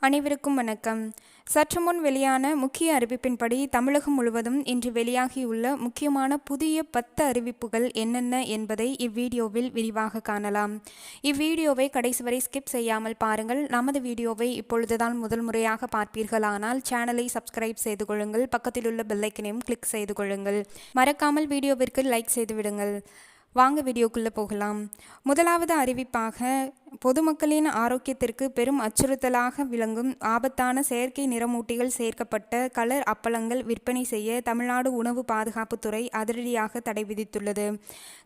அனைவருக்கும் வணக்கம். சற்று முன் வெளியான முக்கிய அறிவிப்பின்படி தமிழகம் முழுவதும் இன்று வெளியாகியுள்ள முக்கியமான புதிய 10 அறிவிப்புகள் என்னென்ன என்பதை இவ்வீடியோவில் விரிவாக காணலாம். இவ்வீடியோவை கடைசி வரை ஸ்கிப் செய்யாமல் பாருங்கள். நமது வீடியோவை இப்பொழுதுதான் முதல் முறையாக பார்ப்பீர்களானால் சேனலை சப்ஸ்கிரைப் செய்து கொள்ளுங்கள். பக்கத்தில் உள்ள பெல் ஐக்கனையும் கிளிக் செய்து கொள்ளுங்கள். மறக்காமல் வீடியோவிற்கு லைக் செய்து விடுங்கள். வாங்க வீடியோக்குள்ளே போகலாம். முதலாவது அறிவிப்பாக பொதுமக்களின் ஆரோக்கியத்திற்கு பெரும் அச்சுறுத்தலாக விளங்கும் ஆபத்தான செயற்கை நிறமூட்டிகள் சேர்க்கப்பட்ட கலர் அப்பளங்கள் விற்பனை செய்ய தமிழ்நாடு உணவு பாதுகாப்புத்துறை அதிரடியாக தடை விதித்துள்ளது.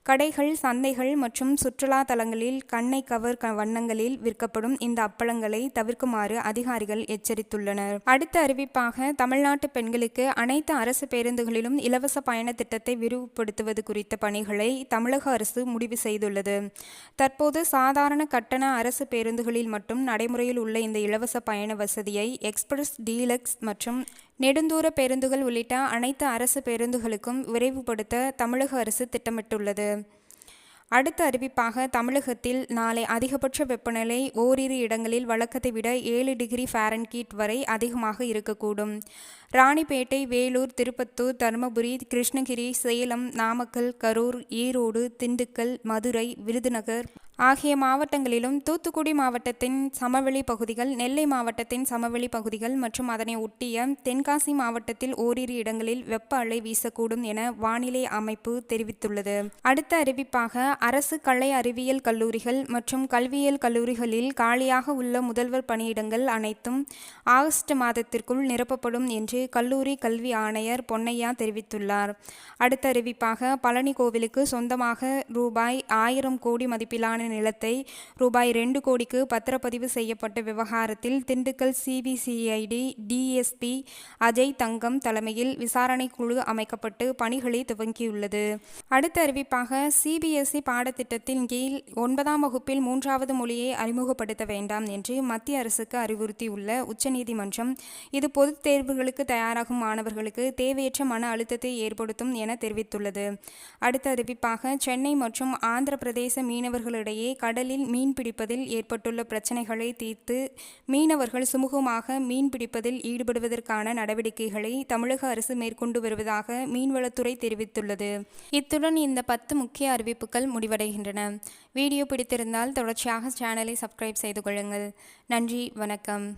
கடைகள், சந்தைகள் மற்றும் சுற்றுலா தலங்களில் கண்ணை கவர் வண்ணங்களில் விற்கப்படும் இந்த அப்பளங்களை தவிர்க்குமாறு அதிகாரிகள் எச்சரித்துள்ளனர். அடுத்த அறிவிப்பாக தமிழ்நாட்டு பெண்களுக்கு அனைத்து அரசு பேருந்துகளிலும் இலவச பயண திட்டத்தை விரிவுபடுத்துவது குறித்த பணிகளை தமிழக அரசு முடிவு செய்துள்ளது. தற்போது சாதாரண கட்டண அரசு பேருந்துகளில் மட்டும் நடைமுறையில் உள்ள இந்த இலவச பயண வசதியை எக்ஸ்பிரஸ், டீலக்ஸ் மற்றும் நெடுந்தூர பேருந்துகள் உள்ளிட்ட அனைத்து அரசு பேருந்துகளுக்கும் விரைவுபடுத்த தமிழக அரசு திட்டமிட்டுள்ளது. அடுத்த அறிவிப்பாக தமிழகத்தில் நாளை அதிகபட்ச வெப்பநிலை ஓரிரு இடங்களில் வழக்கத்தை விட 7 டிகிரி ஃபாரன்ஹீட் வரை அதிகமாக இருக்கக்கூடும். ராணிப்பேட்டை, வேலூர், திருப்பத்தூர், தருமபுரி, கிருஷ்ணகிரி, சேலம், நாமக்கல், கரூர், ஈரோடு, திண்டுக்கல், மதுரை, விருதுநகர் ஆகிய மாவட்டங்களிலும், தூத்துக்குடி மாவட்டத்தின் சமவெளி பகுதிகள், நெல்லை மாவட்டத்தின் சமவெளி பகுதிகள் மற்றும் அதனை ஒட்டிய தென்காசி மாவட்டத்தில் ஓரிரு இடங்களில் வெப்ப அலை வீசக்கூடும் என வானிலை அமைப்பு தெரிவித்துள்ளது. அடுத்த அறிவிப்பாக அரசு கலை அறிவியல் கல்லூரிகள் மற்றும் கல்வியியல் கல்லூரிகளில் காலியாக உள்ள முதல்வர் பணியிடங்கள் அனைத்தும் ஆகஸ்ட் மாதத்திற்குள் நிரப்பப்படும் என்று கல்லூரி கல்வி ஆணையர் பொன்னையா தெரிவித்துள்ளார். அடுத்த அறிவிப்பாக பழனி கோவிலுக்கு சொந்தமாக ரூபாய் 1000 கோடி மதிப்பிலான நிலத்தை ரூபாய் 2 கோடிக்கு பத்திரப்பதிவு செய்யப்பட்ட விவகாரத்தில் திண்டுக்கல் சிபிசிஐடி டிஎஸ்பி அஜய் தங்கம் தலைமையில் விசாரணை குழு அமைக்கப்பட்டு பணிகளை துவங்கியுள்ளது. அடுத்த அறிவிப்பாக சிபிஎஸ்இ பாடத்திட்டத்தின் கீழ் 9ஆம் வகுப்பில் 3வது மொழியை அறிமுகப்படுத்த வேண்டாம் என்று மத்திய அரசுக்கு அறிவுறுத்தியுள்ள உச்சநீதிமன்றம் இது பொதுத் தேர்வுகளுக்கு தயாராகும் மாணவர்களுக்கு தேவையற்ற மன அழுத்தத்தை ஏற்படுத்தும் என தெரிவித்துள்ளது. அடுத்த அறிவிப்பாக சென்னை மற்றும் ஆந்திர பிரதேச மீனவர்களிடையே கடலில் மீன் பிடிப்பதில் ஏற்பட்டுள்ள பிரச்சனைகளை தீர்த்து மீனவர்கள் சுமூகமாக மீன் பிடிப்பதில் ஈடுபடுவதற்கான நடவடிக்கைகளை தமிழக அரசு மேற்கொண்டு வருவதாக மீன்வளத்துறை தெரிவித்துள்ளது. இத்துடன் இந்த 10 முக்கிய அறிவிப்புகள் முடிவடைகின்றன. வீடியோ பிடித்திருந்தால் தொடர்ச்சியாக சேனலை சப்ஸ்கிரைப் செய்து கொள்ளுங்கள். நன்றி, வணக்கம்.